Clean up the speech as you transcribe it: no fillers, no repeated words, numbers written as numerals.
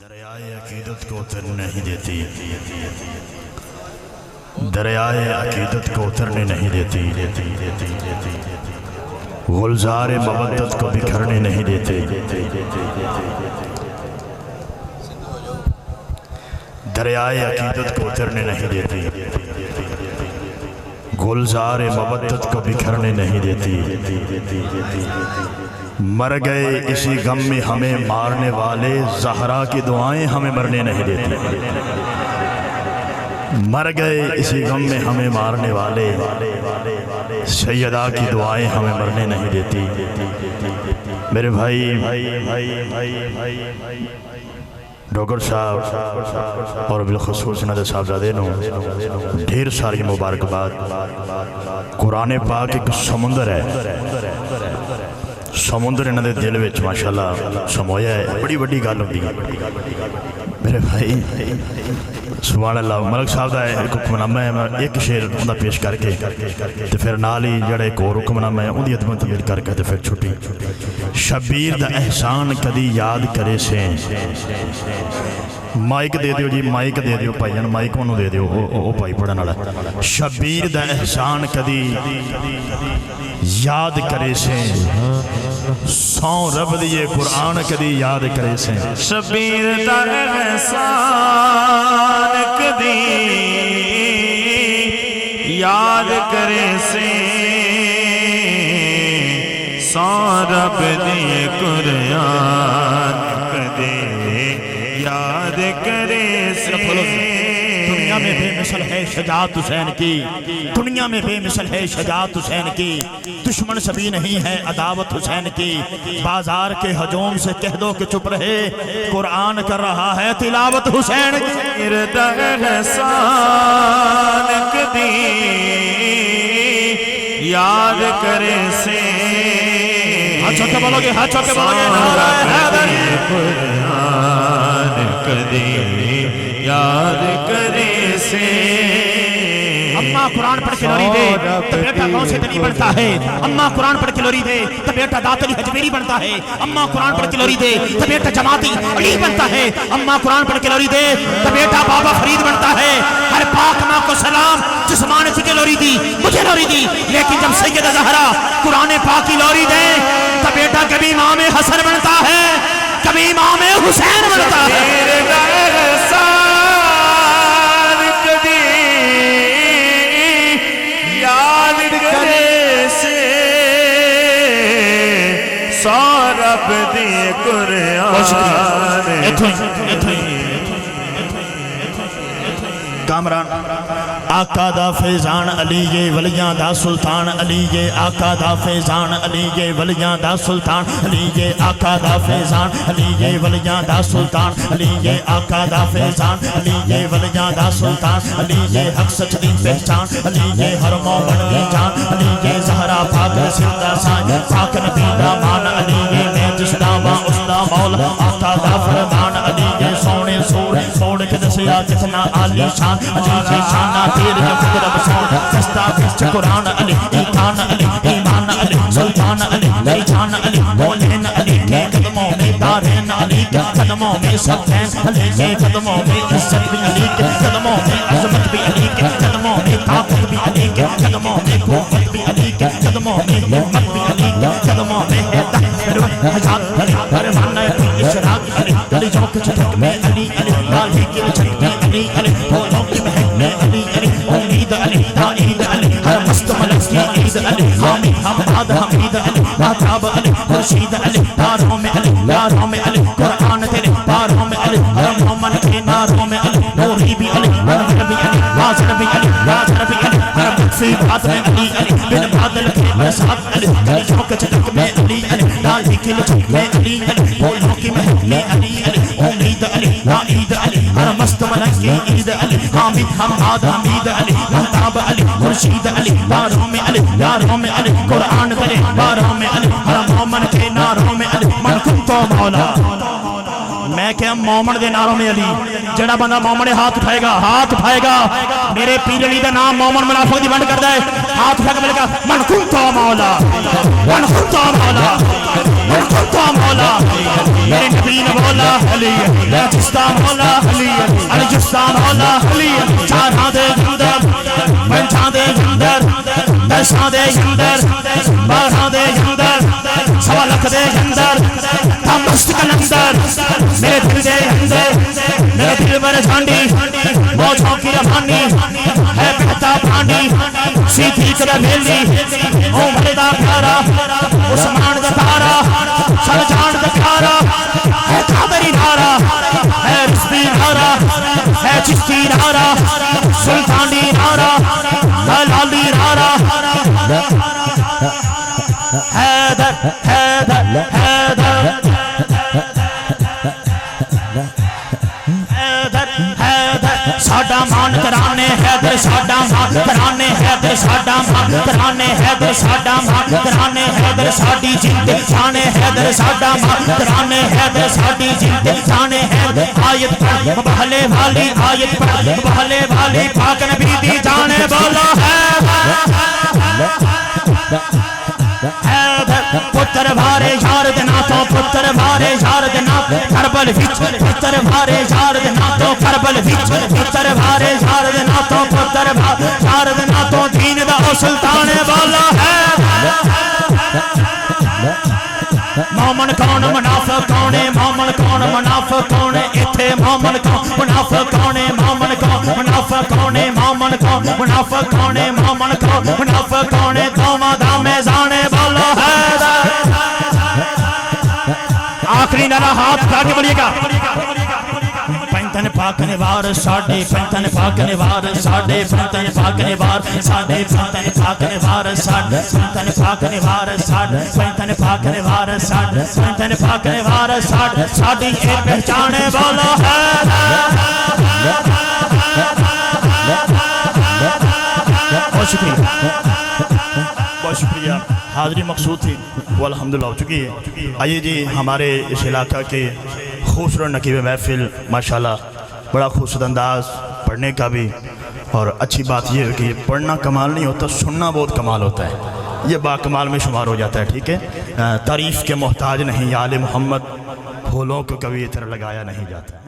دریائے عقیدت کو اترنے نہیں دیتی، دریائے عقیدت کو اترنے نہیں دیتی، گلزار مودت کو بکھرنے نہیں دیتے، دریائے عقیدت کو اترنے نہیں دیتی، گلزار مودت کو بکھرنے نہیں دیتی۔ مر گئے اسی غم میں ہمیں مارنے والے، زہرا کی دعائیں ہمیں مرنے نہیں دیتی۔ مر گئے اسی غم میں ہمیں مارنے والے، سیدہ کی دعائیں ہمیں مرنے نہیں دیتی۔ میرے بھائی ڈاکٹر صاحب اور بالخصوص ندر صاحبزادے نو ڈھیر ساری مبارکباد۔ قرآن پاک ایک سمندر ہے، سمندر انہاں دے دل وچ ماشاءاللہ سمویا ہے، بڑی بڑی گل ہوندی ہے۔ میرے بھائی سبحان اللہ، ملک صاحب دا ایک حکم نامہ ہے، میں ایک شعر انہاں پیش کر کے تے پھر نال ہی جڑا ایک اور حکم نامہ ہے اندی ادب تمیل کر کے تے پھر چھٹی۔ شبیر دا احسان کدی یاد کرے سے، مائک دے دیو جی، مائک دے دیو پائی جان، مائک انہوں دے دیو، او پائی پڑھن والا۔ شبیر دا احسان کدی یاد کرے سے، سو رب دیئے قرآن کدی یاد کرے سے۔ شبیر دا احسان کدی یاد کرے سے، سو رب دیئے قرآن کدی یاد کرے سے۔ دنیا میں بے مثل ہے شجاعت حسین کی، دنیا میں بے مثل ہے شجاعت حسین کی، دشمن سبھی نہیں ہے عداوت حسین کی۔ بازار کے ہجوم سے کہہ دو کہ چپ رہے، قرآن کر رہا ہے تلاوت حسین کی۔ شبیر احسان کدی یاد کرے سے، ہاتھ چوکے بولو گے، ہاتھ چوکے بولو گے، نعرہ حیدر۔ قرآن کدی یاد کرے سے۔ اماں قرآن پڑھ کے لوری دے تو بیٹا غوث دلی بنتا ہے، اماں قرآن پڑھ کے لوری دے تو بیٹا داتلی حجویری بنتا ہے، اماں قرآن پڑھ کے لوری دے تو بیٹا جماعتی علی بنتا ہے، اماں قرآن پڑھ کے لوری دے تو بیٹا بابا فرید بنتا ہے۔ ہر پاک ماں کو سلام جس ماں نے تجھے لوری دی، مجھے لوری دی، لیکن جب سیدہ زہرا قرآن پاک کی لوری دے تو بیٹا کبھی امام حسن بنتا ہے، کبھی امام حسین بنتا ہے۔ رب دی قرآن کامران آقا دا فیضان علی یہ ولیاں دا سلطان علی یہ آقا دا فیضان علی یہ ولیاں دا سلطان علی یہ آقا دا فیضان علی یہ ولیاں دا سلطان علی یہ آقا دا فیضان علی یہ ولیاں دا سلطان علی یہ حق سچ دی پہچان علی یہ ہر مومن کی جان علی یہ زہرا پاک سندہ سائن پاک نبی دا مان علی یہ میں جس دا ماں اس دا مولا آقا دا فرمان علی یہ سونے سور سوڑ کے دسیا جتنا عالی شان علی یہ شانہ تیر یہ فکر بسان فستا فسچ قرآن علی ایمان علی ایمان علی سلطان علی لیجان علی مولین علی کے قدموں میں دارین علی کے قدموں میں سبتین علی کے قدموں میں عزت بھی علی کے قدموں میں عظمت بھی علی کے قدموں میں طاقت بھی علی کے قدموں میں قوت بھی علی کے قدموں میں حکمت بھی علی کے قدموں میں حجات علی فرمان علی اشراق علی علی چوک چھتک میں علی علی لالی کی چھتک میں علی علی بولوں کی محک میں علی علی امید علی دائید علی ہر مست ملک کی عید علی حامی حماد حمید علی ماتاب علی خرشید علی داروں میں علی یاروں میں علی قرآن تیرے باروں میں علی ہر مومن کے ناروں میں علی نوری بھی علی منظر بھی علی واضر بھی علی واضر بھی علی ہر مدفی بات میں علی علی بن بادل کے مساد علی علی چوک چٹک میں علی علی لالی کی لچک میں علی علی بولوں کی محک میں علی علی امید علی دائید علی ہر مست ملک کی عید علی حامد حماد حمید علی مہتاب علی خرشید علی باروں میں علی یاروں میں علی قرآن تیرے باروں میں علی ہر مومن کے ناروں میں علی من کن تو مولا میں کہ مومن دے ناروں میں علی جڑا بندہ مومن ہاتھ اٹھائے گا میرے پیر علی دا نام مومن منافق دی بند کردا ہے ہاتھ اٹھا کے بولے گا من کنتا مولا من کنتا مولا من کنتا مولا میرے نبی نے بولا علی جستا مولا علی جستا مولا علی چاہاں دے جندر پنچاں دے جندر دشاں دے جندر باراں دے جندر سوا لکھ دے جندر تمست کلندر میرے دل دے اندر میرے دل پر جھانڈی موجوں کی رفانی ہے بہتا پانی سیدھی کر میلی عمر دا پیارا عثمان دا تارا سر جان دا پیارا ہے قادری نارا ہے رسبی نارا ہے چشتی نارا سلطانی نارا ہے لالی نارا حیدر حیدر حیدر ساڈا مان کرانے حیدر ساڈا مان کرانے حیدر ساڈا مان کرانے حیدر ساڈا مان کرانے حیدر ساڈی جیت جانے حیدر ساڈا مان کرانے حیدر ساڈی جیت جانے حیدر آیت پڑھ بہلے والی آیت پڑھ بہلے والی پاک نبی دی جانے بولا پتر بھارے یار دنا تو پتر بھارے یار دنا کربل وچ پتر بھارے یار دنا تو کربل وچ پتر بھارے یار دنا تو پتر بھارے یار دنا تو دین دا سلطان والا ہے مومن کون منافق کون مومن کون منافق کون ایتھے مومن کون منافق کون مومن کون منافق کون مومن کون منافق کون مومن کون منافق کون دوواں دا میزان والا ہے آخری نعرہ ہاتھ اٹھا کے بولیے گا پنتن پاک نوار ساڈے پنتن پاک نوار ساڈے پنتن پاک نوار ساڈے پنتن پاک نوار ساڈے پنتن پاک نوار ساڈے پنتن پاک نوار ساڈے پنتن پاک نوار ساڈے ساڈی اے پہچان والا ہے بہت شکریہ حاضری مقصود تھی وہ الحمدللہ ہو چکی ہے آئیے جی ہمارے اس علاقہ کے خوبصورت نقیب محفل ماشاءاللہ بڑا خوبصورت انداز پڑھنے کا بھی اور اچھی بات یہ ہے کہ پڑھنا کمال نہیں ہوتا سننا بہت کمال ہوتا ہے یہ با کمال میں شمار ہو جاتا ہے ٹھیک ہے تعریف کے محتاج نہیں آل محمد پھولوں کو کبھی اتر لگایا نہیں جاتا